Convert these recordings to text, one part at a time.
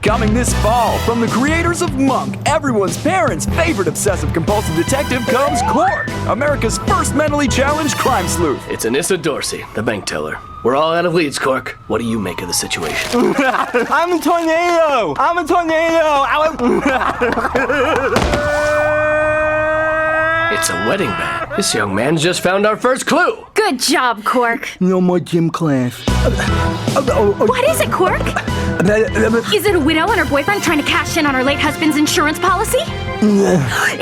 Coming this fall, from the creators of Monk, everyone's parents' favorite obsessive-compulsive detective comes Cork, America's first mentally challenged crime sleuth. It's Anissa Dorsey, the bank teller. We're all out of leads, Cork. What do you make of the situation? I'm a tornado! I'm a tornado! It's a wedding band. This young man just found our first clue. Good job, Cork. No more gym class. What is it, Cork? Is it a widow and her boyfriend trying to cash in on her late husband's insurance policy?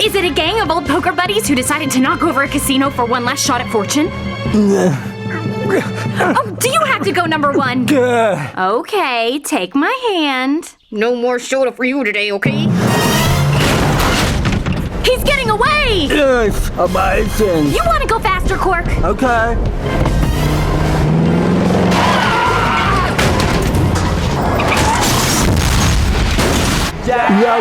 Is it a gang of old poker buddies who decided to knock over a casino for one last shot at fortune? Oh, do you have to go number one? Okay, take my hand. No more soda for you today, okay? He's getting away! Yes, amazing. You want to go faster, Cork? Okay. No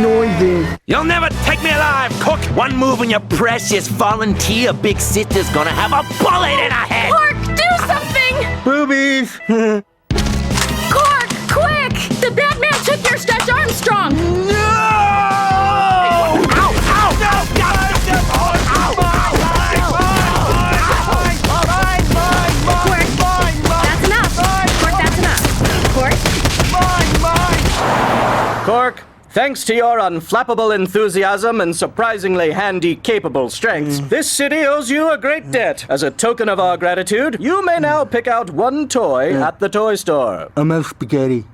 noises. You'll never take me alive, Cook! One move and your precious volunteer big sister's gonna have a bullet in her head! Cork, do something! Boobies. Cork, quick! The Batman took your Stretch Armstrong! No! Ow! Ow! No! Ow! That's enough! Cork, that's enough! Cork? Cork, thanks to your unflappable enthusiasm and surprisingly handy, capable strengths, this city owes you a great debt. As a token of our gratitude, you may now pick out one toy at the toy store. I'm out spaghetti.